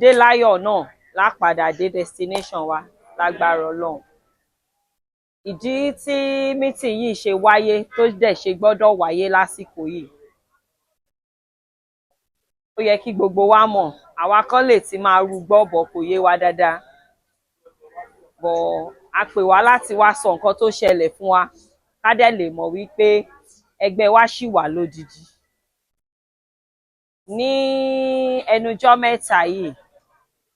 dé láyọ̀ náà lápadà dé destination wa lágbára Ọlọ́run. Ìdí tí meeting yìí ṣe wáyé tó dẹ̀ ṣe gbọ́dọ̀ wáyé lásìkò yìí, ó yẹ kí gbogbo wa mọ̀, àwa kan lè ti máa rúgbọ́ bọ̀ kò yé wa dáadáa, bọ̀ a pè wá láti wá sọ nǹkan tó ṣẹlẹ̀ fún wa ká dẹ̀ lè mọ̀ wípé ẹgbẹ́ wa ṣì wà lódidi. Ní ẹnujọ́ mẹ́ta yìí,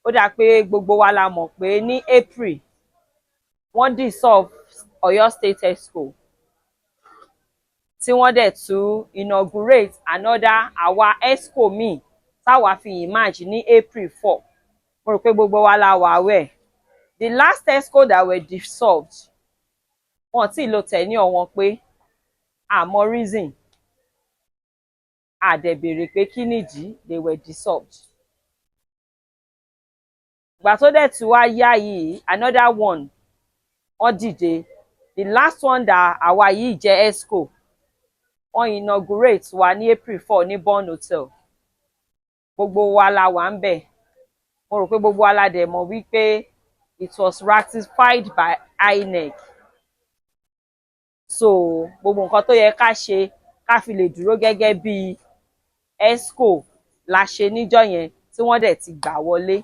ó dà pé gbogbo wa la mọ̀ pé ní April wọ́n dissolve Oyo State Exco, tí wọ́n dẹ̀ tún inaugurate another àwa Exco míì táwa fi emerge ní April 4. Mo rò pé gbogbo wa la wà wẹ̀. The last Exco that were dissolved, wọ́n tí lo tenure wọn pé àmọ́ reason, àdẹ̀ béèrè pé kí nìdí they were dissolved. Ìgbà tó dẹ̀ tún wá yá yìí, another one wọ́n dìde. The last one that àwa yìí jẹ́ Exco, wọ́n inaugurate wa ní April 4 ní Bon Hotel. Gbogbo wa la wà ń bẹ̀. Mo rò pé gbogbo wa la dẹ̀ mọ̀ wípé it was ratified by INEC. So gbogbo nǹkan tó yẹ ká ṣe ká fi lè dúró gẹ́gẹ́ bí Exco la ṣe níjọ́ yẹn tí wọ́n dẹ̀ ti gbà wọlé.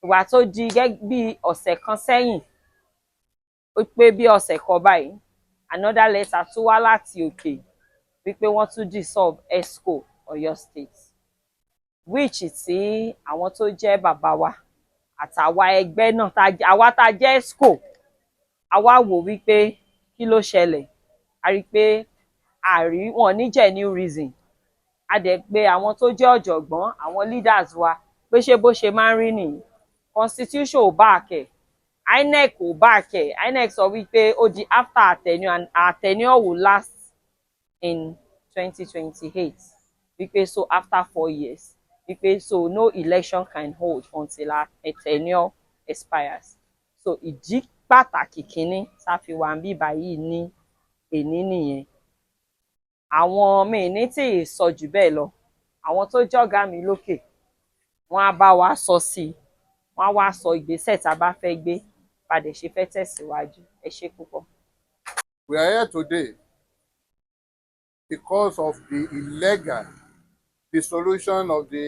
Ìgbà tó di bí ọ̀sẹ̀ kan sẹ́yìn, ó pé bí ọ̀sẹ̀ kan báyìí, another letter tún wá láti òkè wípé wọ́n tún dissolve Exco Oyo State, which tí àwọn tó jẹ́ bàbá wa àtàwa ẹgbẹ́ náà, àwa tá jẹ́ Exco, àwa wò wípé kí ló ṣẹlẹ̀. A rí pé wọn ní genuine reason. A dẹ̀ pé àwọn tó jẹ́ ọ̀jọ̀gbọ́n, àwọn leaders wa, pé ṣé bó ṣe máa ń rí nìyí. Constitution ò back ẹ̀, INEC ò back ẹ̀. INEC sọ wípé ó di after our tenure, and our tenure will last in 2028. Wípé so after 4 years, wípé so no election can hold until our tenure expires. So ìdí pàtàkì kínní sáfi wà ń bí báyìí ní èní nìyẹn. Àwọn míì ní tí ì sọ jù bẹ́ẹ̀ lọ, àwọn tó jọ̀gá mi lókè, wọ́n á bá wa sọ sí i, wọ́n á wá sọ ìgbésẹ̀ tá a bá fẹ́ gbé padà ṣe fẹ́ tẹ̀síwájú. Ẹ ṣé púpọ̀. We are here today because of the illegal dissolution of the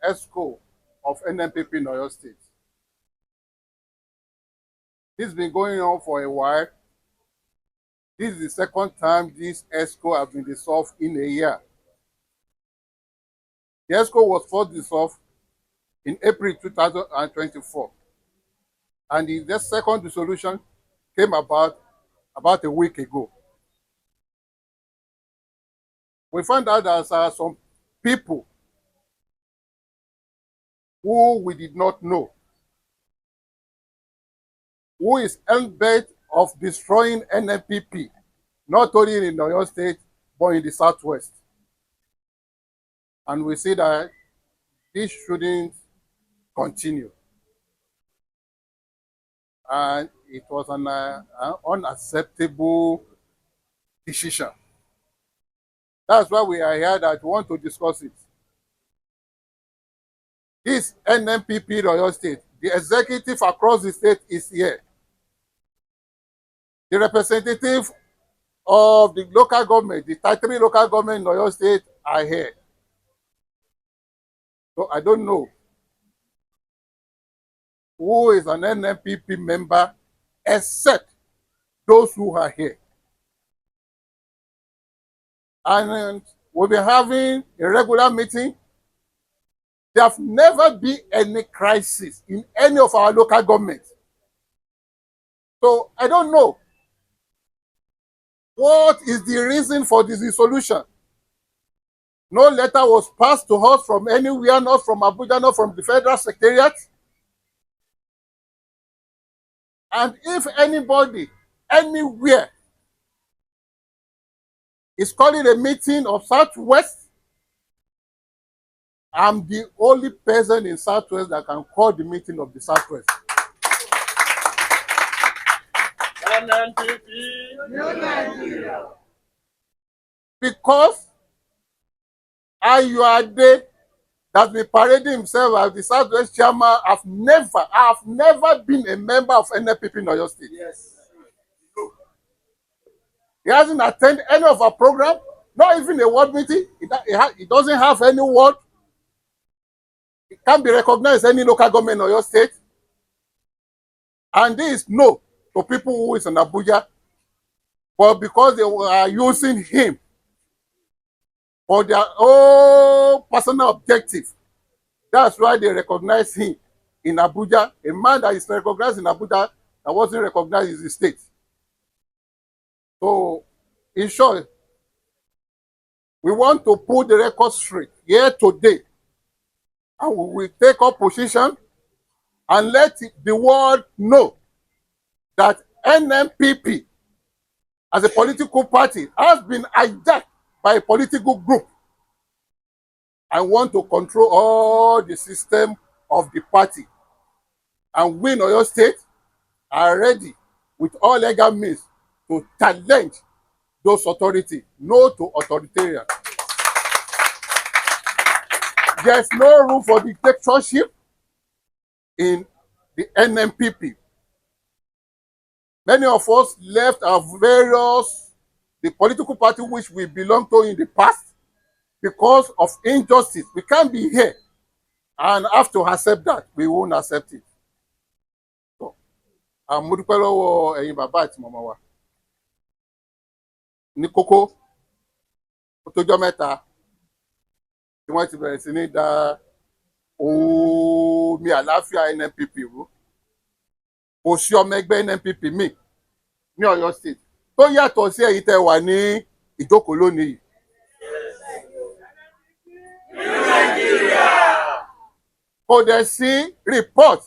Exco of NNPP in Oyo State. This has been going on for a while. This is the second time this Exco has been dissolved in a year. The Exco was first dissolved in April 2024. And the second dissolution came about a week ago. We found out that there are some people who we did not know, who is hell-bent of destroying NNPP, not only in Oyo State, but in the Southwest. And we see that this shouldn't continue. And it was an unacceptable decision. That's why we are here, that we want to discuss it. This NNPP Oyo State, the executive across the state is here. The representative of the local government, the 33 local government in Oyo State are here. So I don't know who is an NNPP member except those who are here. And we'll be having a regular meeting. There have never been any crisis in any of our local governments. So I don't know what is the reason for this dissolution. No letter was passed to us from anywhere, not from Abuja, not from the Federal Secretariat. And if anybody, anywhere, is calling a meeting of Southwest, I'm the only person in Southwest that can call the meeting of the Southwest. Because Ayobamidele that's been parading himself as the Southwest chairman, I have never been a member of NNPP in Oyo State. Yes. He hasn't attended any of our program, not even a ward meeting. He doesn't have any ward. He can't be recognized any local government in Oyo State. And this is no to people who is in Abuja. But because they are using him for their own personal objective, that's why they recognize him in Abuja. A man that is recognized in Abuja that wasn't recognized in the state. So, in short, we want to put the record straight here today. And we will take up position and let the world know that NNPP as a political party has been hijacked by a political group and want to control all the system of the party. And we in Oyo State are ready with all legal means to challenge those authorities. No to authoritarian. There's no room for dictatorship in the NNPP. Many of us left our the political party which we belong to in the past because of injustice. We can't be here and have to accept that. We won't accept it. So, mo dúpẹ́ lọ́wọ́ ẹ̀yin bàbá àti màmá wa. Ní kókó, ó tójọ́ mẹ́ta tí wọ́n ti bẹ̀rẹ̀ sí ní da omi àlàáfíà NNPP rú. Kò sí ọmọ ẹgbẹ́ NNPP míì ní Ọ̀yọ́ State tó yàtọ̀ sí èyí tẹ́ wà ní ìjókòó lónìí yìí. Kò dẹ̀ sí report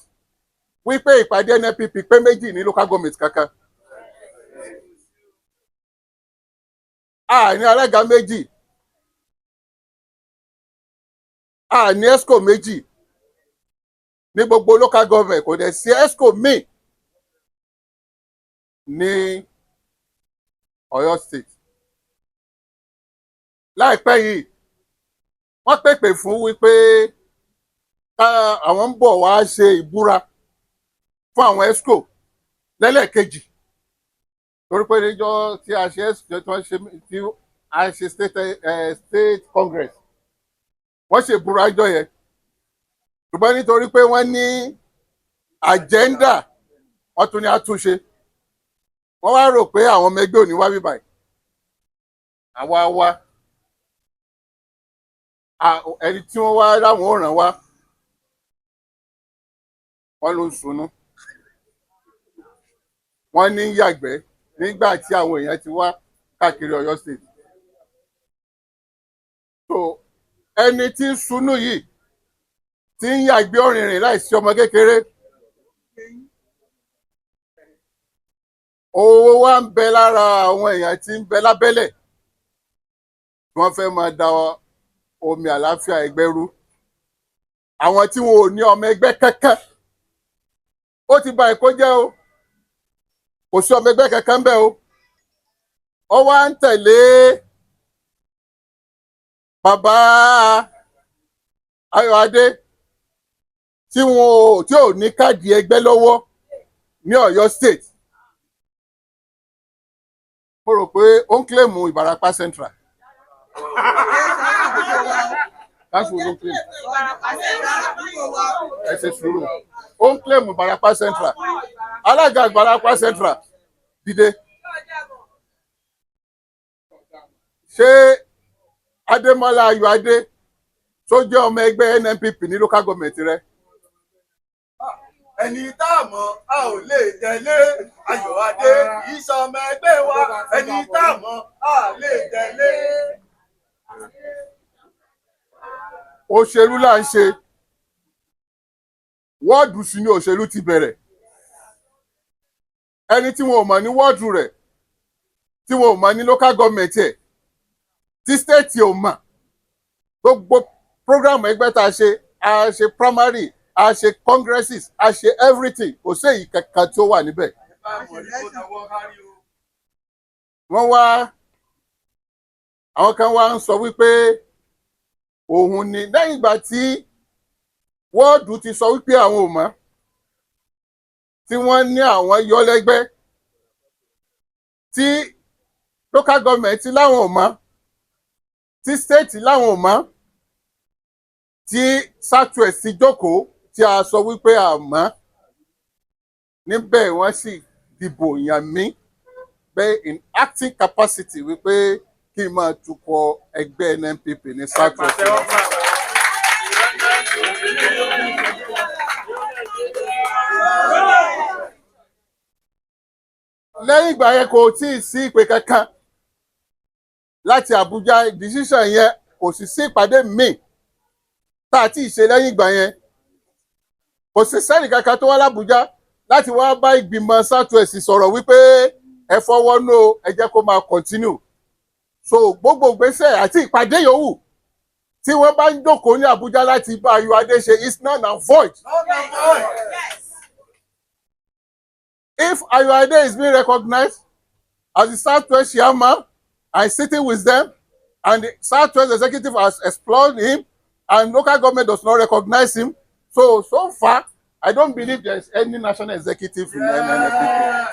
wípé ìpàdé NNPP pé méjì ní local government kankan. A ní alága méjì. A ní Exco méjì ní gbogbo local government. Kò dẹ̀ sí Exco míì ní Ọ̀yọ́ State. Láìpẹ́ yìí wọ́n pèpè fún wípé àwọn ń bọ̀ wá ṣe ìbúra fún àwọn Exco lẹ́lẹ́kejì torí pé níjọ́ tí a ṣe state congress wọ́n ṣe ìbúra ọjọ́ yẹn ṣùgbọ́n nítorí pé wọ́n ní agenda wọ́n tún ní àtúnṣe wọ́n wá rò pé àwọn ọmọ ẹgbẹ́ ò ní wá bí báyìí àwa wá ẹni tí wọ́n wá láwọn ò ràn wá wọ́n ló ń sunú wọ́n ní yàgbẹ́ nígbà tí àwọn èèyàn ti wá káàkiri Ọ̀yọ́ State. So ẹni tí ń sunú yìí tí ń yàgbẹ́ òrìnrìn láìsí ọmọ kékeré owó wa ń bẹ lára àwọn èèyàn tí ń bẹ lábẹ́lẹ̀ wọ́n fẹ́ máa da omi àlàáfíà ẹgbẹ́ rú àwọn tí wọn ò ní ọmọ ẹgbẹ́ kankan ó ti bà Èkó jẹ́ o kò sí ọmọ ẹgbẹ́ kankan bẹ́ẹ̀ o ó wá ń tẹ̀lé bàbá Ayọ̀adé tí ò ní káàdì ẹgbẹ́ lọ́wọ́ ní Ọ̀yọ́ State mo rò pé ó ń kílèmù Ìbàràpá Central. That's what ó ń kílèmù. Ẹ ṣe sùúrù. Ó ń kílèmù Ìbàràpá Central. Alága Ìbàràpá Central dìde. Ṣé Adémọ́lá Ayọ̀adé tó jẹ́ ọmọ ẹgbẹ́ NNPP ní local government rẹ? Ẹni tá a mọ̀ a ò lè tẹ̀lé Ayọ̀adé kìí ṣe ọmọ ẹgbẹ́ wa ẹni tá a mọ̀ a lè tẹ̀lé. Òṣèlú là ń ṣe wọ́ọ̀dù sí ni òṣèlú ti bẹ̀rẹ̀ ẹni tí wọn ò mọ̀ ní wọ́ọ̀dù rẹ̀ tí wọn ò mọ̀ ní local government ẹ̀ tí state ò mọ̀ gbogbo program ẹgbẹ́ tá a ṣe primary a ṣe congresses a ṣe everything kò sí èyí kankan tí ó wà níbẹ̀. Wọ́n wá àwọn kan wá ń sọ wípé òun ni lẹ́yìn ìgbà tí wọ́ọ̀dù ti sọ wípé àwọn ò mọ̀, tí wọ́n ní àwọn yọ lẹ́gbẹ́, tí local government láwọn ò mọ̀, tí state láwọn ò mọ̀, tí southwest ti jókòó tí a sọ wípé àmọ́ níbẹ̀ wọ́n sì dìbò yàn mí bẹ́ẹ̀ in acting capacity wípé kí n máa tukọ̀ ẹgbẹ́ NNPP ní southwest. lẹ́yìn ìgbà yẹn kò tí ì sí ìpè kankan láti Àbújá, decision yẹn kò sì sí ìpàdé míì tá a ti ṣe lẹ́yìn ìgbà yẹn. Kò sí sẹ́nì kankan tó wá l'Àbújá láti wá bá ìgbìmọ̀ southwest sọ̀rọ̀ wípé ẹ fọwọ́ nù ẹ jẹ́ kó máa continue. So gbogbo ìgbésẹ̀ àti ìpàdé yòówù tí wọ́n bá ń jókòó ní Àbújá láti bá Ayọ̀adé ṣe is not and void. If Ayọ̀adé is being recognized as the southwest chairman and sitting with them, and the southwest executive has explored him, and local government does not recognize him, so far I don't believe there is any national executive in NNPP.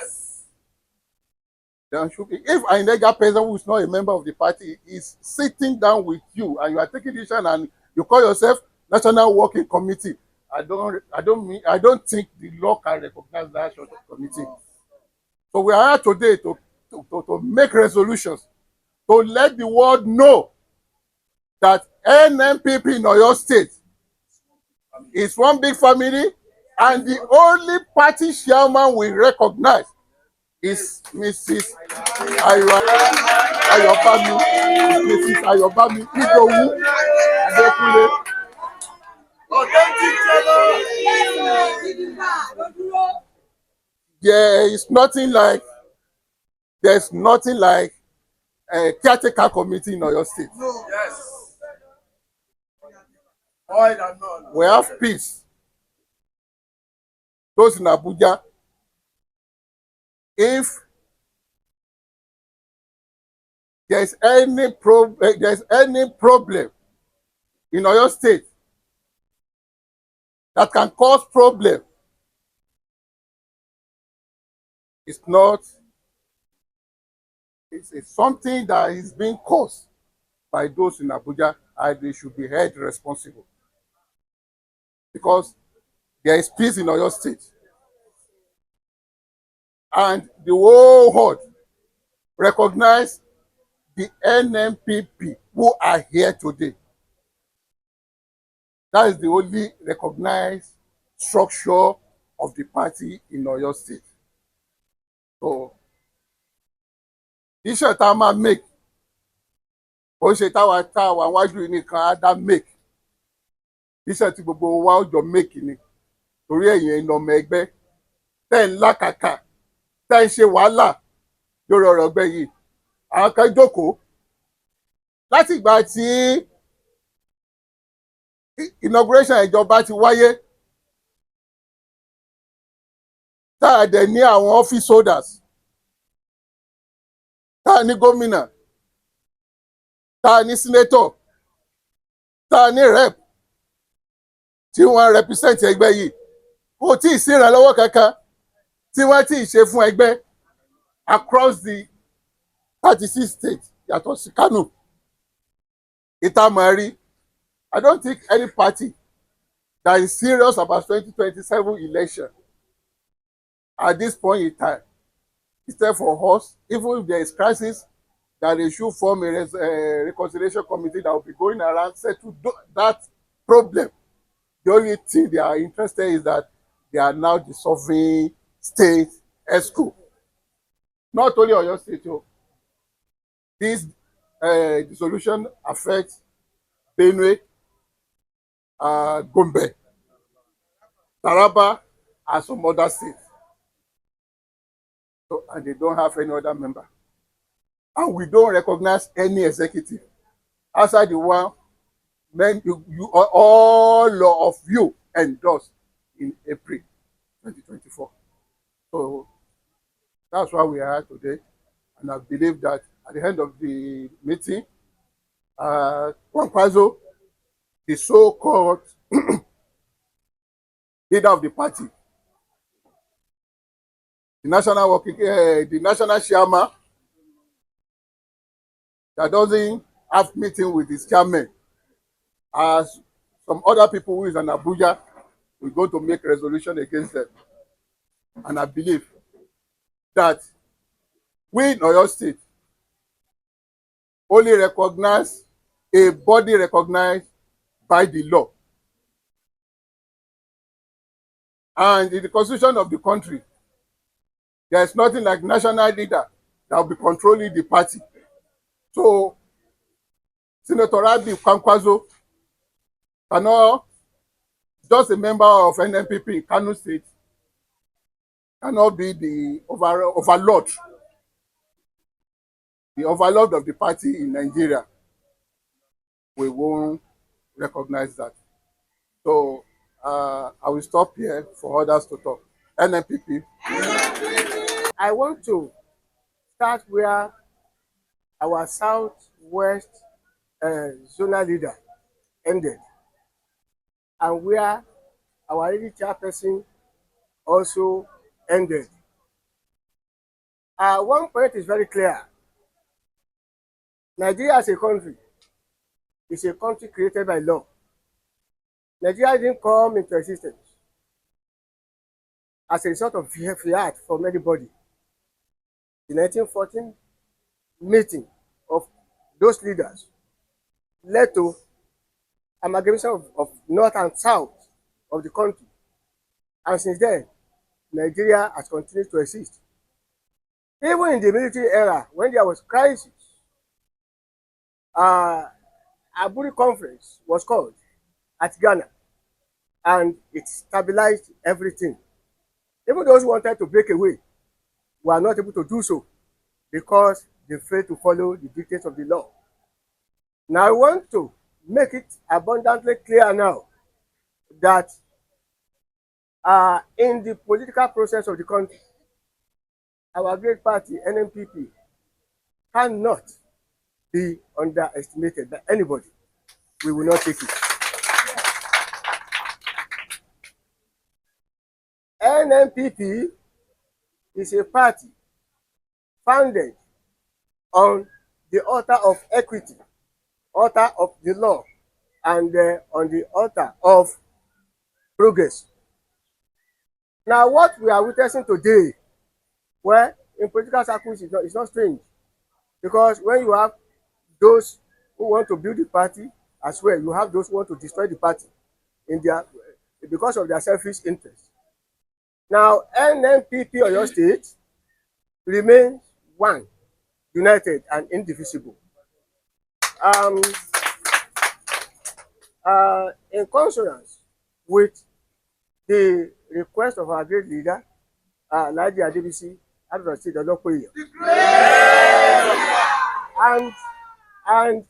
There should be. If an illegal person who is not a member of the party is sitting down with you and you are taking decision and you call yourself National Working Committee, I don't think the law can recognize that sort of committee. So we are here today to make resolutions to let the world know that NNPP in Oyo State is one big family, and the only party chairman we recognize is Mrs. Ayobamidele Adekunle. There's nothing like a caretaker committee in Oyo State. Yes. We have peace. Those in Abuja, if there's any problem in Oyo State that can cause problem, it's something that is being caused by those in Abuja, and they should be held responsible. Because there is peace in Oyo State. And the whole world recognize the NNPP who are here today. That is the only recognized structure of the party in Oyo State. So, iṣẹ́ tá a máa make, ó ṣe táwa wájú yìí nìkan á dá make. Iṣẹ́ tí gbogbo wa ó jọ make ni. Torí ẹ̀yin ọmọ ẹgbẹ́ tẹ́ ń lákàkà, tẹ́ ń ṣe wàhálà lórí ọ̀rọ̀ ẹgbẹ́ yìí. Àwọn kan jókòó láti ìgbà tí inauguration ìjọba ti wáyé, tá a dẹ̀ ní àwọn office holders, tá a ní gómìnà, tá a ní senator, tá a ní rep tí wọ́n represent ẹgbẹ́ yìí. Kò tí ì sí ìrànlọ́wọ́ kankan tí wọ́n ti ṣe fún ẹgbẹ́ across the 36 states yàtọ̀ sí Kano. Itamari, I don't think any party that is serious about 2027 election at this point in time, instead for us, even if there is crisis, that they should form a reconciliation committee that will be going around settle that problem. The only thing they are interested in is that they are now dissolving state Exco. Not only Oyo State. This dissolution affects Benue, Gombe, Taraba, and some other states. So, and they don't have any other member. And we don't recognize any executive outside the one all of you endorsed in April 2024. So that's why we are here today. And I believe that at the end of the meeting, Kwankwaso the so-called leader of the party, the national chairman that doesn't have meeting with his chairman, as some other people who is in Abuja, we're going to make resolution against them. And I believe that we in Oyo State only recognize a body recognized by the law. And in the constitution of the country, there is nothing like national leader that will be controlling the party. So Senator Rabi Kwankwaso cannot, just a member of NNPP in Kano State, cannot be the overlord of the party in Nigeria. We won't recognize that. So I will stop here for others to talk. NNPP. I want to start where our Southwest zonal leader ended, and where our lady chairperson also ended. One point is very clear. Nigeria as a country is a country created by law. Nigeria didn't come into existence as a result of fiat from anybody. The 1914 meeting of those leaders led to amalgamation of North and South of the country. And since then, Nigeria has continued to exist. Even in the military era, when there was crisis, Aburi Conference was called at Ghana, and it stabilized everything. Even those who wanted to break away were not able to do so because they failed to follow the dictates of the law. Now I want to make it abundantly clear now that in the political process of the country, our great party, NNPP, cannot be underestimated by anybody. We will not take it. NNPP is a party founded on the altar of equity, altar of the law, and on the altar of progress. Now, what we are witnessing today, well, in political circles, it's not strange, because when you have those who want to build the party as well, you have those who want to destroy the party because of their selfish interests. Now, NNPP Oyo State remains one, united and indivisible. In consonance with the request of our great leader, Laji Adebisi, and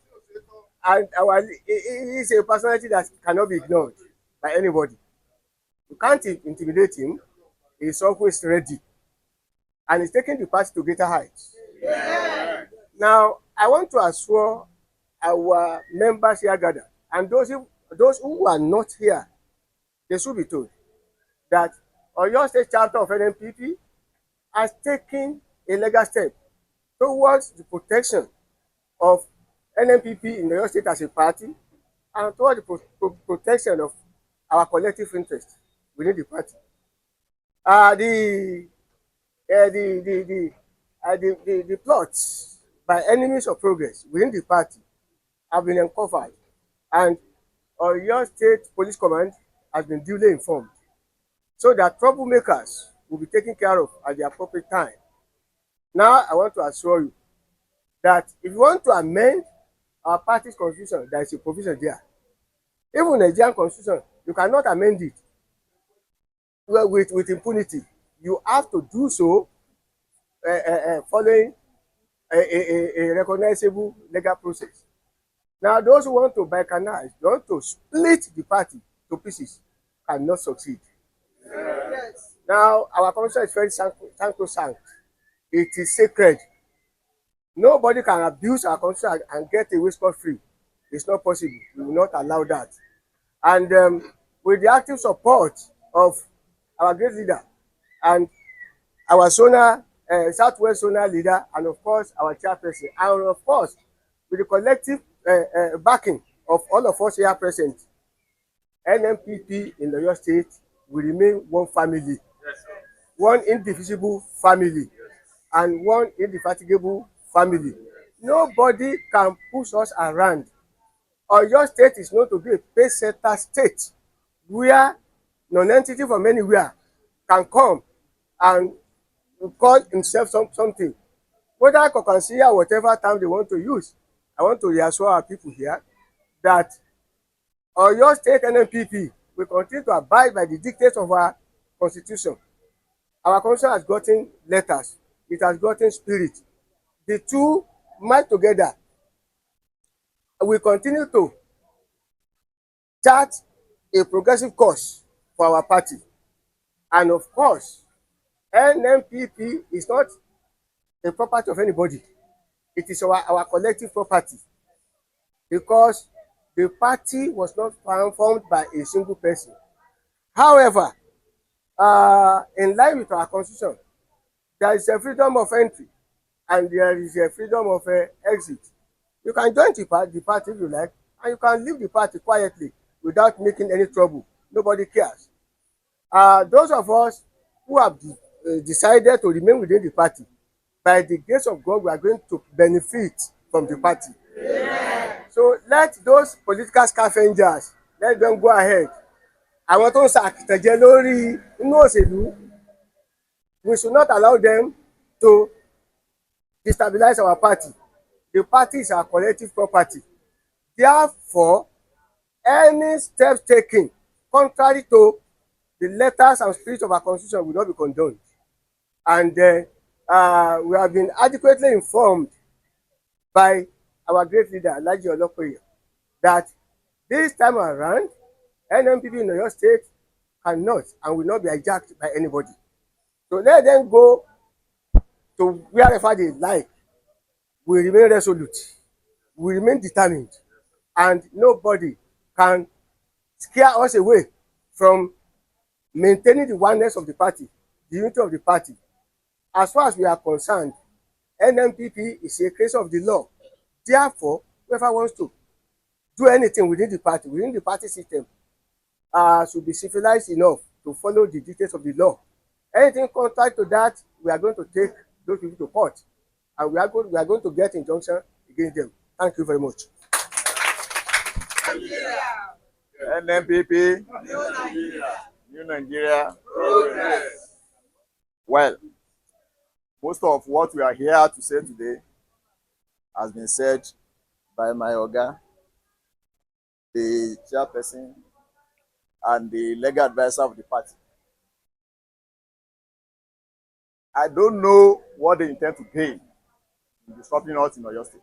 he is a personality that cannot be ignored by anybody. You can't intimidate him. He is always ready, and he's taking the party to greater heights. Yeah. Now, I want to assure our members here gathered, and those who are not here, they should be told that Oyo State chapter of NNPP has taken a legal step towards the protection of NNPP in Oyo State as a party, and towards the protection of our collective interest within the party. The plots by enemies of progress within the party have been uncovered, and Oyo State Police Command has been duly informed, so that troublemakers will be taken care of at the appropriate time. Now, I want to assure you that if you want to amend our party's constitution, there is a provision there. Even the Nigerian constitution, you cannot amend it with impunity. You have to do so following a recognizable legal process. Now, those who want to balkanize, they want to split the party to pieces, cannot succeed. Yes. Now, our constitution is very sacrosanct. It is sacred. Nobody can abuse our constitution and get away scot-free. It's not possible. We will not allow that. And with the active support of our great leader and our Southwest Zonal leader, and of course our chairperson, and of course with the collective backing of all of us here present, NNPP in Oyo State will remain one family, one indivisible family, and one indefatigable family. Nobody can push us around. Oyo State is known to be a pace setter state where non-entity from anywhere can come and call himself something. Whether Kokansiya or whatever term they want to use, I want to reassure our people here that Oyo State NNPP will continue to abide by the dictates of our constitution. Our constitution has gotten letters, it has gotten spirit. The two merge together. We continue to chart a progressive course for our party. And of course, NNPP is not a property of anybody. It is our collective property, because the party was not formed by a single person. However, in line with our constitution, there is a freedom of entry and there is a freedom of exit. You can join the party if you like, and you can leave the party quietly without making any trouble. Nobody cares. Those of us who have decided to remain within the party, by the grace of God, we are going to benefit from the party. Yeah. So let those political scavengers, let them go ahead. Àwọn tó ń ṣàkìtànjẹ lórí inú òṣèlú, we should not allow them to destabilize our party. The party is our collective property. Therefore, any steps taken contrary to the letters and spirit of our constitution will not be condoned. And we have been adequately informed by our great leader, Alhaji Olokoye, that this time around, NNPP in Oyo State cannot and will not be hijacked by anybody. So let them go to wherever they like. We remain resolute, we remain determined, and nobody can scare us away from maintaining the oneness of the party, the unity of the party. As far as we are concerned, NNPP is a creation of the law. Therefore, whoever wants to do anything within the party system, should be civilized enough to follow the dictates of the law. Anything contrary to that, we are going to take those people to court, and we are going to get injunction against them. Thank you very much. NNPP, New Nigeria. Well, most of what we are here to say today has been said by my Oga, the chairperson, and the legal advisor of the party. I don't know what they intend to gain in disrupting us in Oyo State.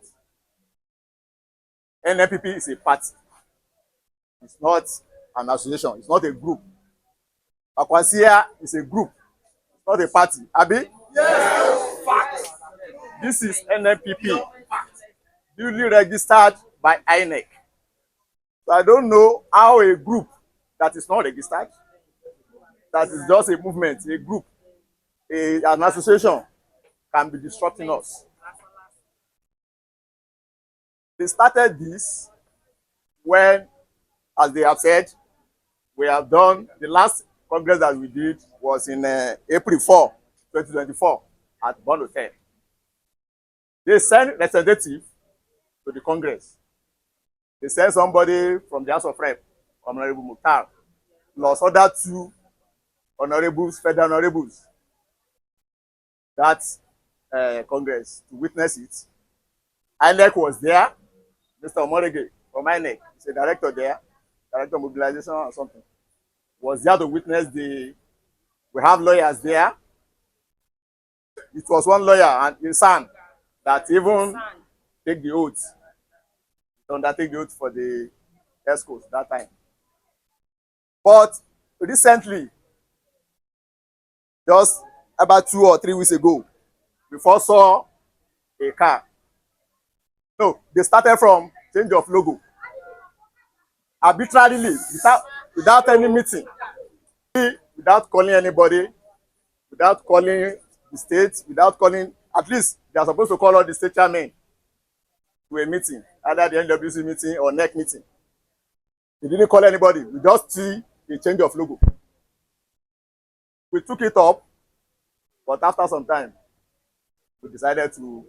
NNPP is a party. It's not an association. It's not a group. Akwansiya is a group. It's not a party. Abi? Yes. Fact. This is NNPP, duly registered by INEC. So I don't know how a group that is not registered, that is just a movement, a group, an association, can be disrupting us. They started this when, as they have said, we have done, the last congress that we did was in April 4, 2024 at Bond Hotel. They sent representative to the congress. They sent somebody from the House of Rep, Honorable Mukhtar, plus other two honorables, federal honorables, that congress to witness it. INEC was there. Mr. Omorege from INEC, he's a director there, director of mobilization or something, was there to witness the. We have lawyers there. It was one lawyer and his son that even take the oath, undertake the oath for the Exco that time. But recently, just about 2 or 3 weeks ago, we first saw a car. No, they started from change of logo. arbitrarily, without any meeting, without calling anybody, without calling the state, without calling, at least they are supposed to call all the state chairmen to a meeting, either the NWC meeting or NEC meeting. They didn't call anybody. We just see a change of logo. We took it up, but after some time, we decided to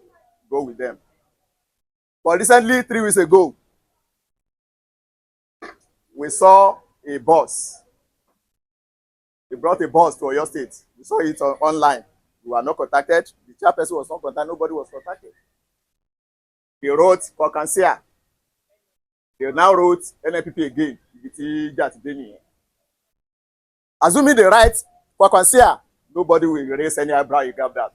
go with them. But recently, 3 weeks ago, we saw a bus. They brought a bus to Oyo State. We saw it online. We were not contacted. The chairperson was not contacted. Nobody was contacted. They wrote Kokansia. They now wrote NNPP again. Assuming they write Kokansia, nobody will raise any eyebrow about that.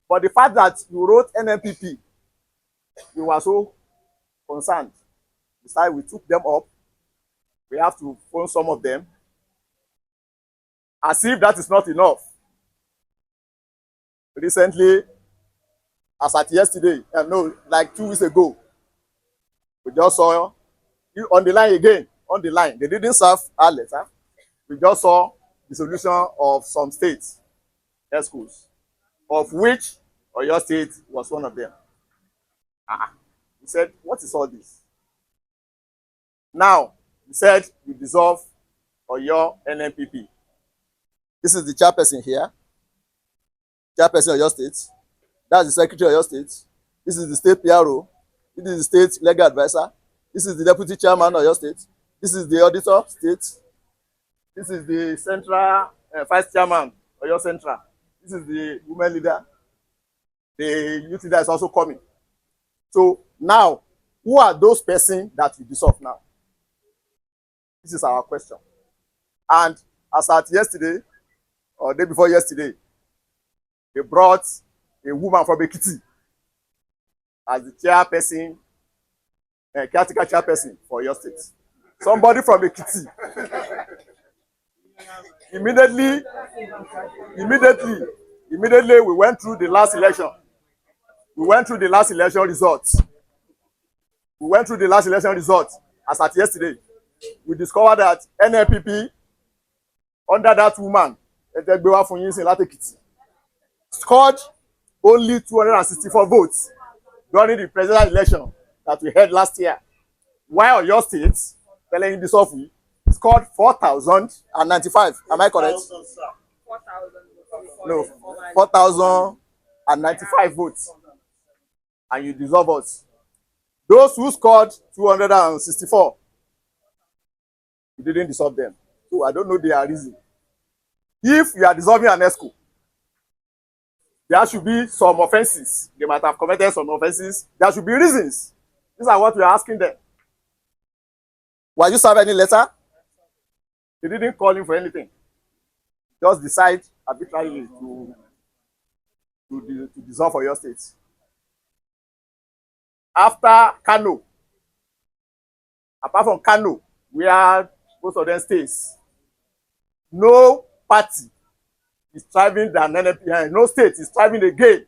But the fact that you wrote NNPP, we were so concerned. Besides, we took them up. We have to phone some of them. As if that is not enough. Recently, as at yesterday, like 2 weeks ago, we just saw you on the line again, on the line. They didn't serve our letter. We just saw the solution of some states, Excos, of which Oyo State was one of them. We said, what is all this? Now, we said we dissolve Oyo NNPP. This is the chairperson here. Chairperson of Oyo State. That's the secretary of Oyo State. This is the state PRO. This is the state legal advisor. This is the deputy chairman of Oyo State. This is the auditor state. This is the central vice chairman of Oyo Central. This is the women leader. The youth leader is also coming. So now, who are those persons that we dissolve now? This is our question. And as at yesterday, or day before yesterday, they brought a woman from Ekiti as the chairperson, caretaker chairperson for your state. Somebody from Ekiti. Immediately, we went through the last election. We went through the last election results. As at yesterday. We discovered that NNPP, under that woman, scored only 264 votes during the presidential election that we had last year. While your state, telling you this off, scored 4,095. Am I correct? 4,000. No, 4,095 votes. And you dissolve us. Those who scored 264, you didn't dissolve them. So I don't know their reason. If you are dissolving an Exco, there should be some offenses. They might have committed some offenses. There should be reasons. These are what we are asking them. Were you served any letter? They didn't call him for anything. Just decide arbitrarily to dissolve for your state. After Kano, apart from Kano, where most of them stays, no party is striving than NNPP. No state is striving again,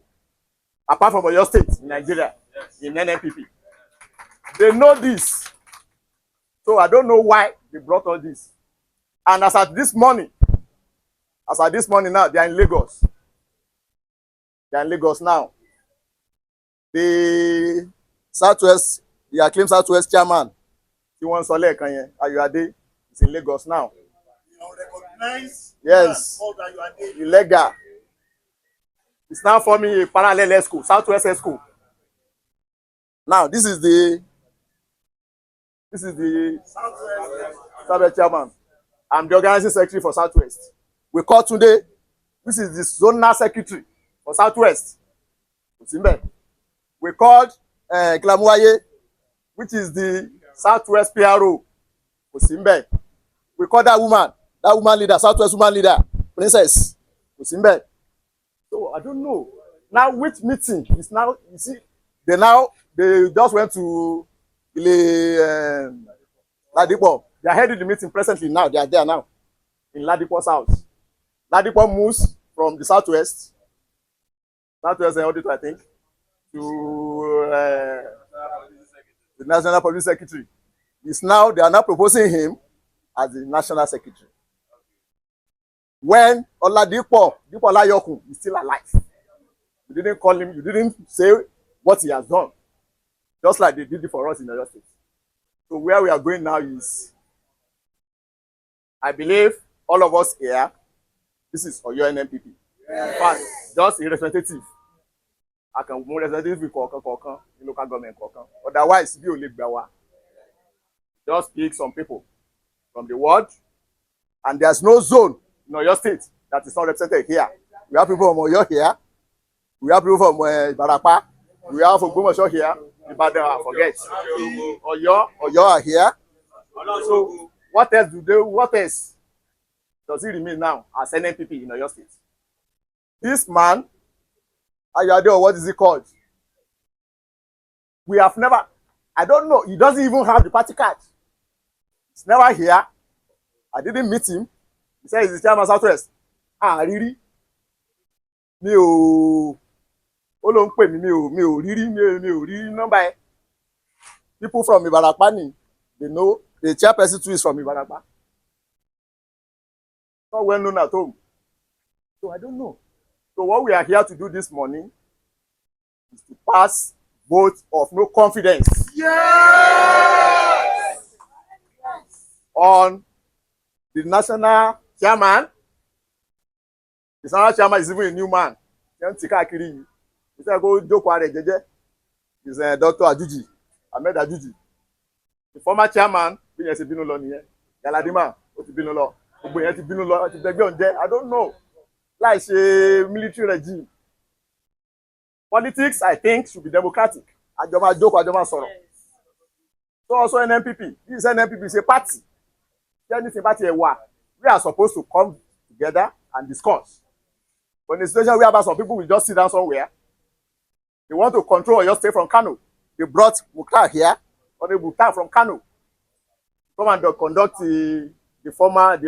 apart from your state in Nigeria, in NNPP. They know this. So I don't know why they brought all this. And as at this morning now, they are in Lagos. They are in Lagos now. The Southwest, the acclaimed Southwest chairman, Ayobamidele, is in Lagos now. Yes, illegal. It's now forming a parallel Exco, Southwest Exco. Now, this is the Southwest chairman. I'm the organizing secretary for Southwest. We call today, this is the zonal secretary for Southwest. We called Klamuaye, which is the Southwest PRO. We call that woman leader, Southwest woman leader, Princess. So I don't know. Now which meeting is now, you see, they just went to Ladipo. They are heading the meeting presently now. They are there now in Ladipo's house. Ladipo moves from the Southwest auditor, I think, to the National Public Secretary. they are now proposing him as the national secretary. When Oladipo Layokun is still alive, you didn't call him, you didn't say what he has done, just like they did it for us in Oyo State. So where we are going now is, I believe all of us here, this is Oyo NNPP. In fact, just a representative. I can more representative in local government. Otherwise, we only just pick some people from the world, and there's no zone in Oyo State that is not represented here. We have people from Oyo here. We have people from Barapa. We have from Ogbomoso here. Ibadan, forget. Oyo are here. So what else does he remain now as NNPP in Oyo State? This man, Ayade, what is he called? We have never, I don't know, he doesn't even have the party card. He's never here. I didn't meet him. He said he's the chairman of Southwest. Really? Mi ò rí number. People from Ibarapa, they know the chairperson too is from Ibarapa. Not well known at home. So I don't know. So what we are here to do this morning is to pass vote of no confidence. Yes! On the national chairman. The national chairman is even a new man. He said, go Joko Jeje. He's Dr. Ajuji, Ahmed Ajuji. The former chairman, Galadima, I don't know. Like a military regime. Politics, I think, should be democratic. So also NNPP. This NNPP is a party. We are supposed to come together and discuss. But in a situation where some people will just sit down somewhere, they want to control Oyo State from Kano. They brought Mukhtar here, or the Mukhtar from Kano. Come and conduct the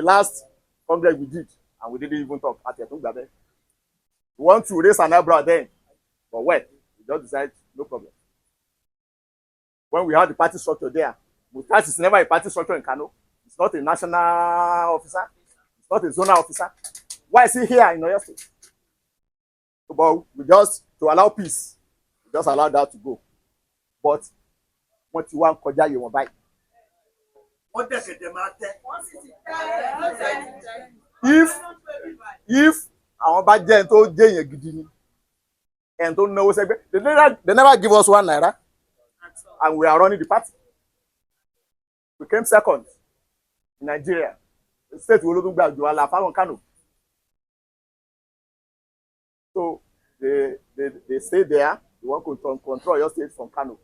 last congress we did, and we didn't even talk at the. We want to raise an eyebrow then, but when we just decided no problem. When we had the party structure there, Mukhtar is never a party structure in Kano. It's not a national officer. It's not a zonal officer. Why is he here in Oyo State? But we just, to allow peace, we just allow that to go. But what you want, you won't buy. If àwọn bá jẹ́ tó jẹ́ yẹn gidi ni, and tó náwó sẹ́gbẹ́, they never give us 1 naira, and we are running the party. We came second in Nigeria. The state will look back to Alafaro Kano. So they stay there. They want to control your state from Kano,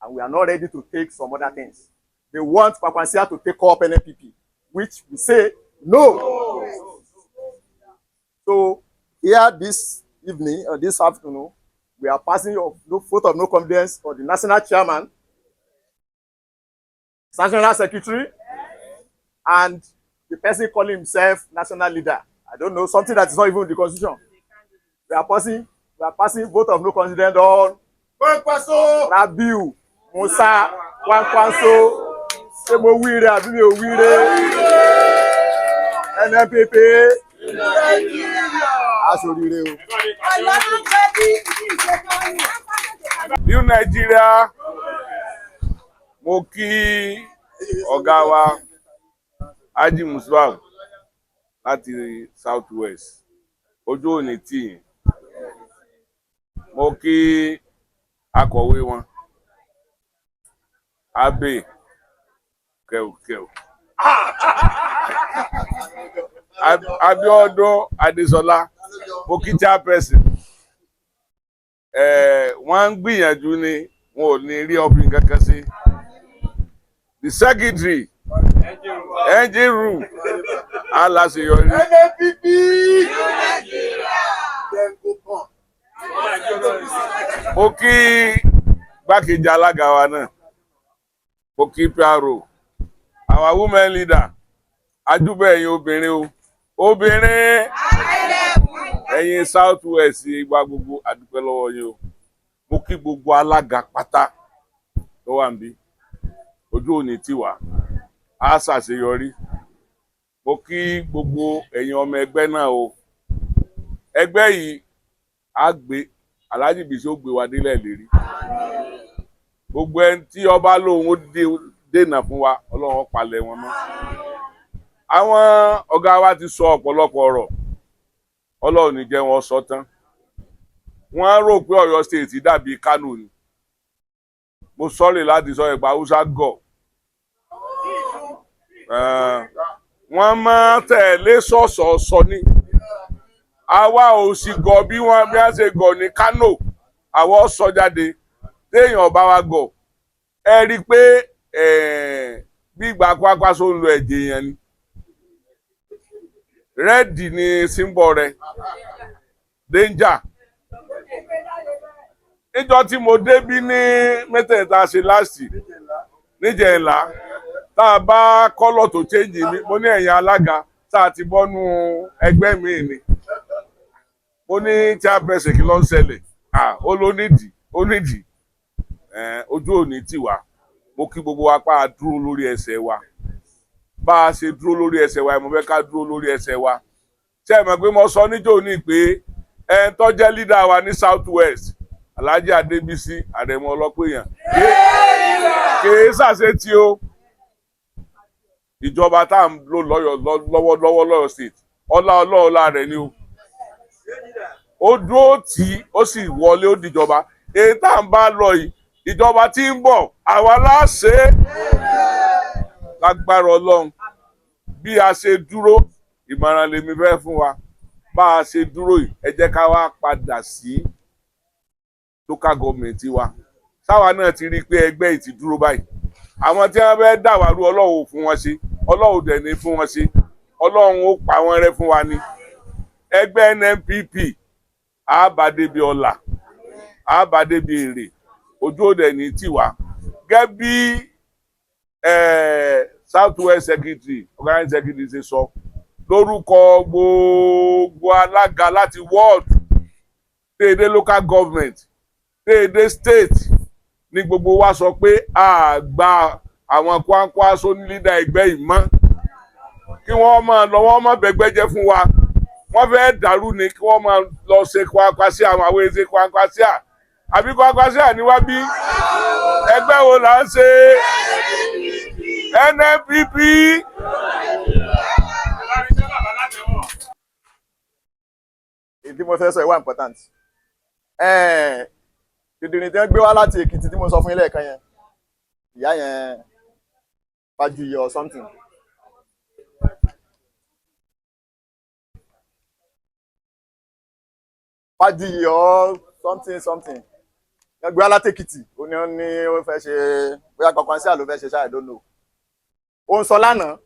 and we are not ready to take some other things. They want Papansia to take up NNPP, which we say no. So here this evening or this afternoon, we are passing a vote of no confidence for the national chairman, national secretary, and the person calling himself national leader. I don't know, something that is not even in the constitution. We are passing vote of no confidence on Rabiu Musa Wankwanso. NNPP. New Nigeria, mo kí ọ̀gá wa Haji Musbau láti Southwest. Ojú òní tí mo kí akọ̀wé wọn Abe kẹ̀kẹ̀ Abiodun Adesola, mo kí chairperson. Wọ́n ń gbìyànjú ni wọn ò ní rí ọbìnrin kankan sí. The secretary engine room aláṣeyọrí. NNPP. Mo kí gbákejì alága wa náà. Mo kí PRO. Our women leader. Ajúbẹ̀ ẹ̀yin obìnrin o. Obìnrin ẹ̀yin Southwest ìgbà gbogbo àdúpẹ́ lọ́wọ́ yín o. Mo kí gbogbo alága pátá tó wà níbí. ojú òní tiwa á ṣàṣeyọrí. Mo kí gbogbo ẹ̀yin ọmọ ẹgbẹ́ náà o. Ẹgbẹ́ yìí á gbé Alhaji Bisi ó gbé wa délẹ̀ lérí. Gbogbo ẹni tí ọba lóhun ó dènà fún wa Ọlọ́run palẹ̀ wọn mọ́. Àwọn ọ̀gá wa ti sọ ọ̀pọ̀lọpọ̀ ọ̀rọ̀ Ọlọ́run ní jẹ́ wọn sọ tán. Wọ́n rò pé Ọ̀yọ́ state dàbí Kánò ni. Mo sọ̀rọ̀ láti sọ Ẹ̀gbá Haúsá gọ̀. Wọ́n máa tẹ̀lé sọ̀sọ̀ọ̀sọ̀ ni. Àwa ò sì gọ̀ bí wọ́n ṣe gọ̀ ní Kánò. Àwa sọ jáde téèyàn bá wa gọ̀. Ẹ rí i pé bí ìgbà pápá só ń lo ẹ̀jẹ̀ yẹn ni. Rẹ́ẹ̀dì ni símbọ̀ rẹ̀. Danger. Níjọ́ tí mo débí ní mẹ́tẹ̀ẹ̀ta ṣe láàsì níjẹ̀ńlá tá a bá kọ́lọ̀ tó change mi mo ní ẹ̀yin alága tá a ti bọ́nú ẹgbẹ́ mi ni mo ní tí a bẹ̀sẹ̀ kí ló ń ṣẹlẹ̀ ó ló nídìí ojú òní tiwa mo kí gbogbo wa pa dúró lórí ẹsẹ̀ wa bá a ṣe dúró lórí ẹsẹ̀ wa mo fẹ́ ká dúró lórí ẹsẹ̀ wa ṣé ẹ mọ̀ pé mo sọ níjọ́ òní pé ẹni tó jẹ́ leader wa ní South West Alhaji Adébísí Àrẹ̀mọ Ọlọ́pẹ̀yàn kìí ṣàṣetì o ìjọba tá à ń lò lọ́wọ́lọ́wọ́ lọ́yọ̀ state ọlá rẹ̀ ni o ó dúró tí ó sì wọlé ó dìjọba èyí tá à ń bá lọ yìí ìjọba tí ń bọ̀ àwa láṣẹ lágbára Ọlọ́run bí a ṣe dúró ìmọ̀ràn lèmi fẹ́ fún wa bá a ṣe dúró yìí ẹ jẹ́ ká wá padà sí local government wa sáwa náà ti rí i pé ẹgbẹ́ yìí ti dúró báyìí àwọn tí wọ́n fẹ́ dàwárú Ọlọ́run ò fún wọn ṣe Ọlọ́run dẹ̀ ní fún wọn ṣe Ọlọ́run ó pa wọ́n rẹ́ fún wa ni ẹgbẹ́ NNPP àbádébi ọlà àbádébi èrè ojú òde ní tiwa gẹ́gẹ́ bí South West Secretary organizing secretary ṣe sọ lórúkọ gbogbo alága láti ward téèdé local government téèdé state ní gbogbo wa sọ pé a gba àwọn Kwankwaso ní lídà ẹgbẹ́ yìí mọ́ kí wọ́n máa lọ wọ́n má bẹ̀gbẹ́ jẹ́ fún wa wọ́n fẹ́ dàrú ni kí wọ́n máa lọ ṣe Kwankwaso àwọn èsè Kwankwaso àbí Kwankwaso ní wá bí ẹgbẹ́ wo là ń ṣe NNPP. Ìdí mo fẹ́ sọ ìwà important. Dìdìrín tí wọ́n gbé wá láti Èkìtì tí mo sọ fún ilé ẹ̀kan yẹn ìyá yẹn Fájuyì or something. Fájuyì or something. Wọ́n gbé wá láti Èkìtì ó ní ó fẹ́ ṣe bóyá kankan sí àlọ́ fẹ́ ṣe ṣáà I don't know. Ó ń sọ lánàá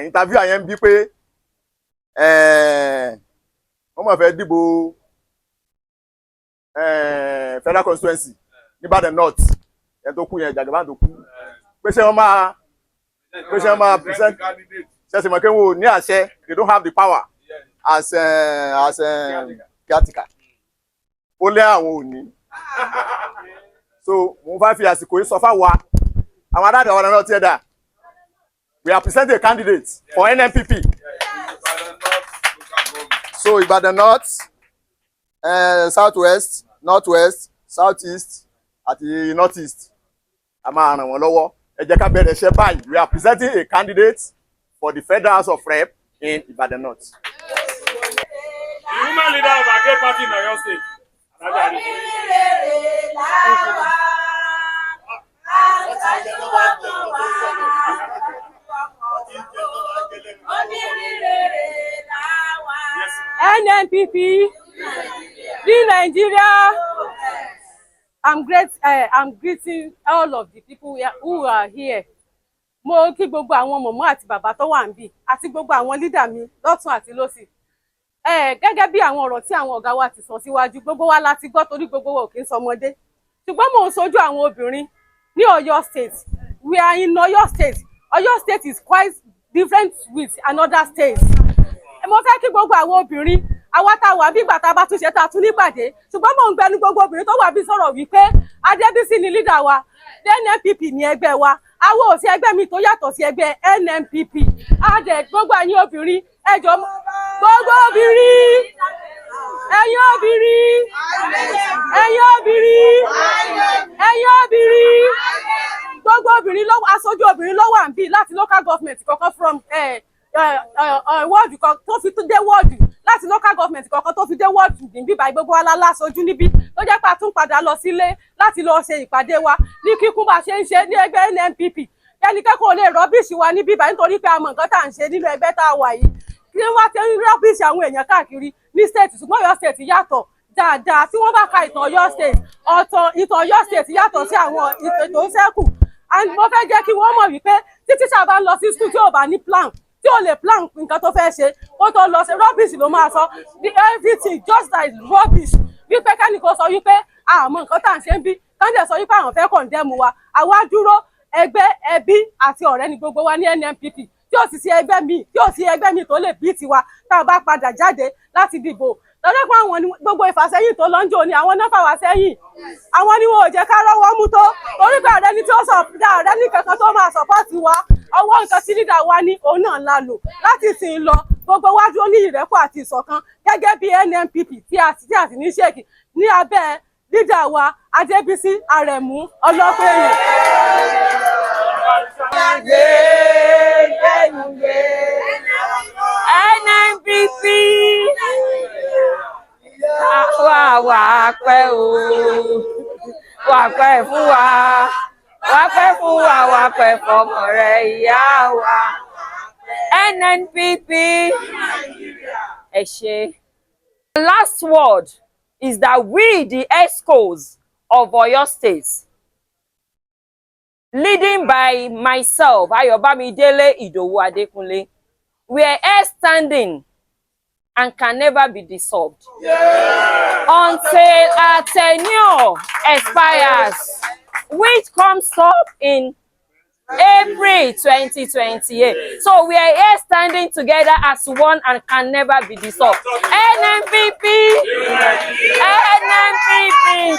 interview àyẹn ń bí pé wọ́n mọ̀ fẹ́ dìbò federal constituency ní Ìbàdàn North ẹ̀ tó kú yẹn Jagaban tó kú pé ṣé wọ́n máa present ṣẹ̀ṣẹ̀ mọ̀ pé wọn ò ní àṣẹ they don't have the power as caretaker ó lé àwọn òní so mo fẹ́ fi àsìkò yìí sọ fáwa àwọn adájọ́ àwọn náà tiẹ̀ dà we are presenting a candidate for NNPP. So Ìbàdàn North, South West, North West, South East àti North East. A máa ràn wọ́n lọ́wọ́. Ẹ jẹ́ ká bẹ̀rẹ̀ iṣẹ́ báyìí. We are presenting a candidate for the Federal House of Rep in Ìbàdàn North. The woman leader of our great party in Oyo State. NNPP, in Nigeria. I'm greeting all of the people who are here. Mo kí gbogbo àwọn mọ̀mọ́ àti bàbá tó wà níbí àti gbogbo àwọn leader mi lọ́tún àti lósì. Gẹ́gẹ́ bí àwọn ọ̀rọ̀ tí àwọn ọ̀gá wa ti sọ síwájú, gbogbo wa láti gbọ́ torí gbogbo wa ò kí ń sọmọdé. Ṣùgbọ́n mò ń sojú àwọn obìnrin ní Oyo State. We are in Oyo State. Oyo State is quite different with another states. Mo fẹ́ kí gbogbo àwọn obìnrin àwa tá a wà bí ìgbà tá a bá tún ṣe tá a tún nípàdé ṣùgbọ́n mò ń gbẹnu gbogbo obìnrin tó wà bí sọ̀rọ̀ wípé Adébísí ni lídà wa NNPP ní ẹgbẹ́ wa àwọn ò sí ẹgbẹ́ mi tó yàtọ̀ sí ẹgbẹ́ NNPP adẹ gbogbo ẹ̀yin obìnrin ẹjọ́ gbogbo obìnrin ẹ̀yin obìnrin ẹ̀yin obìnrin ẹ̀yin obìnrin gbogbo obìnrin ló aṣojú obìnrin ló wà níbí láti local government kankan from wọ́ọ̀dù kan tó fi dé wọ́ọ̀dù láti local government kankan tó fi dé wọ́ọ̀dù níbí báyìí gbogbo wa láṣojú níbí tó jẹ́ pé a tún padà lọ sílé láti lọ ṣe ìpàdé wa ní kíkún bá ṣe ń ṣe ní ẹgbẹ́ NNPP ẹnikẹ́ni kò lè rọ́bìṣì wa níbí báyìí nítorí pé a mọ̀ nǹkan tá à ń ṣe nínú ẹgbẹ́ tá a wà yìí kí wọ́n ti ń rọ́bìṣì àwọn èèyàn káàkiri ní state ṣùgbọ́n Ọ̀yọ́ state yàtọ̀ dáadáa tí wọ́n bá ka ìtàn Ọ̀yọ́ state ọ̀tọ̀ ìtàn Ọ̀yọ́ state yàtọ̀ sí àwọn ètò ìṣẹ́kù and mo fẹ́ jẹ́ kí wọ́n mọ̀ wípé tí tíṣà bá ń lọ sí school tí ò bá ní plan tí ò lè plan nǹkan tó fẹ́ ṣe kó tó lọ sí rubbish ló máa sọ everything just like rubbish wípé kẹ́nìkan sọ wípé àmọ́ nǹkan tá à ń ṣe ń bí kọ́ńdẹ̀ sọ wípé àwọn fẹ́ condemn wa àwa dúró ẹgbẹ́ ẹbí àti ọ̀rẹ́ ni gbogbo wa ní NNPP tí ò sì sí ẹgbẹ́ mi tí ò sí ẹgbẹ́ mi tó lè bí tiwa tá a bá padà jáde láti dìbò lọ́jọ́ pé àwọn ni gbogbo ìfàsẹ́yìn tó lọ́njọ́ ni àwọn náà fà wá sẹ́yìn àwọn ni wọn ò jẹ́ ká rọ́wọ́ mú tó torí pé ọ̀rẹ́ ni tí ó sọ ọ̀rẹ́ ní kankan tó máa sọ́pọ́ọ̀tì wa ọwọ́ nǹkan tí lídà wa ní òun náà la lò láti sìn lọ gbogbo wa dúró ní ìrẹ́pọ̀ àti ìṣọ̀kan gẹ́gẹ́ bí NNPP tí a sì ní ṣèkì ní abẹ́ lídà wa Adébísí Àrẹ̀mú Ọlọ́pẹ̀yìn. NNPP wà pẹ́ o wà pẹ́ fún wa wà pẹ́ fún wa wà pẹ́ fọmọ rẹ̀ ìyá wa NNPP ẹ ṣé. The last word is that we, the Excos of Oyo State, leading by myself, Ayobamidele Idowu Adekunle, we are here standing and can never be dissolved until our tenure expires, which comes up in April 2028. So we are here standing together as one and can never be dissolved. NNPP! NNPP!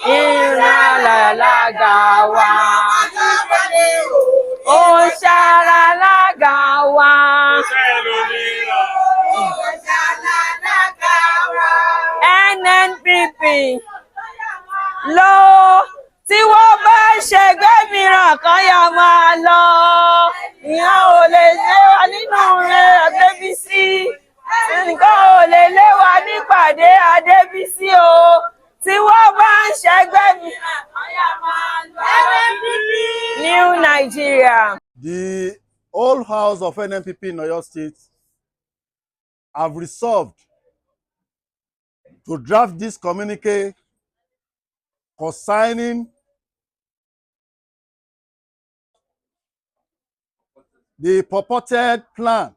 Ìrànlọ́lága wa. Ó ṣàràlága wa. NNPP lọ tí wọ́n bá ṣẹgbẹ́ mìíràn kan yà máa lọ ìyẹn ò lè lé wa nínú rẹ̀ Adébísí nǹkan ò lè lé wa nípàdé Adébísí o tí wọ́n bá ń ṣẹgbẹ́ mìíràn kan yà máa lọ. New Nigeria. The whole house of NNPP in Oyo State have resolved to draft this communique concerning the purported plan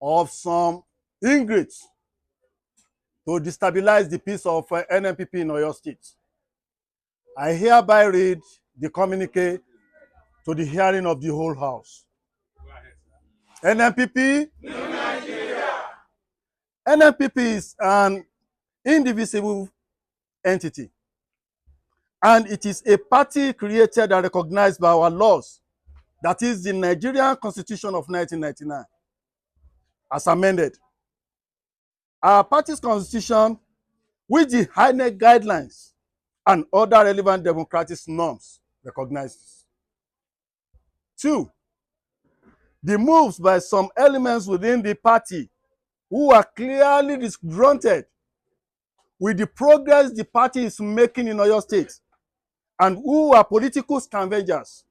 of some ingrates to destabilize the peace of NNPP in Oyo State. I hereby read the communique to the hearing of the whole house. NNPP? NNPP is an indivisible entity, and it is a party created and recognized by our laws, that is the Nigerian Constitution of 1999, as amended. Our party's constitution, which the INEC guidelines and other relevant democratic norms recognizes. 2, the moves by some elements within the party who are clearly disgruntled with the progress the party is making in Oyo State and who are political scavengers,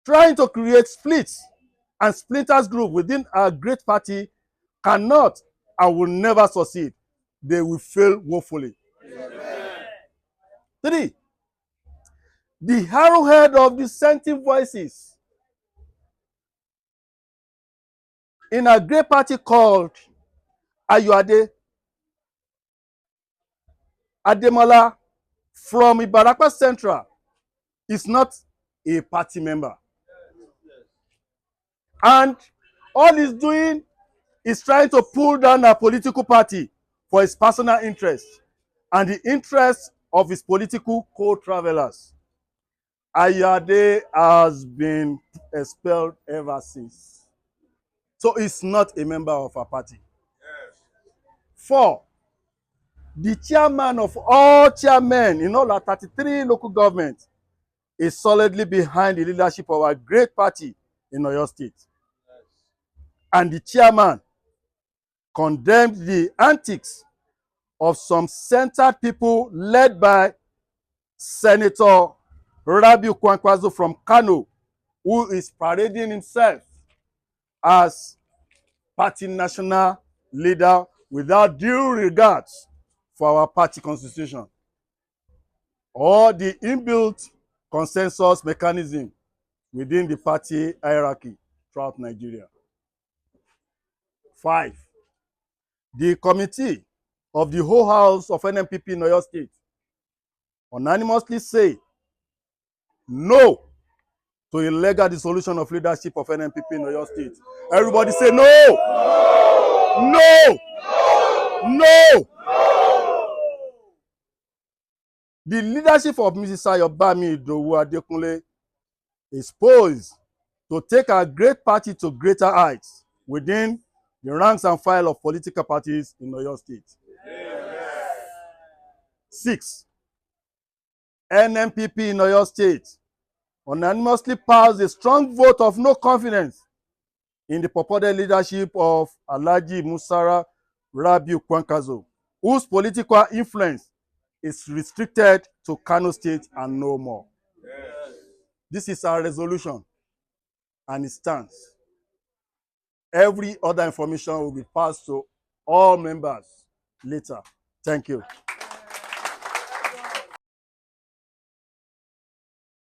trying to create splits and splinters group within our great party, cannot and will never succeed. They will fail woefully. 3, the arrowhead of dissenting voices in a great party called Ademola from Ibarakwa Central is not a party member. And All he's doing is trying to pull down a political party for his personal interest and the interest of his political co-travelers. Ayade has been expelled ever since. So he's not a member of our party. 4, the chairman of all chairmen in all our 33 local governments is solidly behind the leadership of our great party in Oyo State. And the chairman condemned the antics of some centered people led by Senator Rabiu Kwankwaso from Kano, who is parading himself as party national leader without due regards for our party constitution or the inbuilt consensus mechanism within the party hierarchy throughout Nigeria. 5, the committee of the whole house of NNPP in Oyo State unanimously say no to illegal dissolution of leadership of NNPP in Oyo State. Everybody say no! No! No! The leadership of Mrs. Ayobamidele Adekunle is poised to take our great party to greater heights within the ranks and file of political parties in Oyo State. 6, NNPP in Oyo State unanimously passed a strong vote of no confidence in the purported leadership of Alhaji Musara Rabiu Kwankwaso, whose political influence is restricted to Kano State and no more. This is our resolution, and it stands. Every other information will be passed to all members later. Thank you.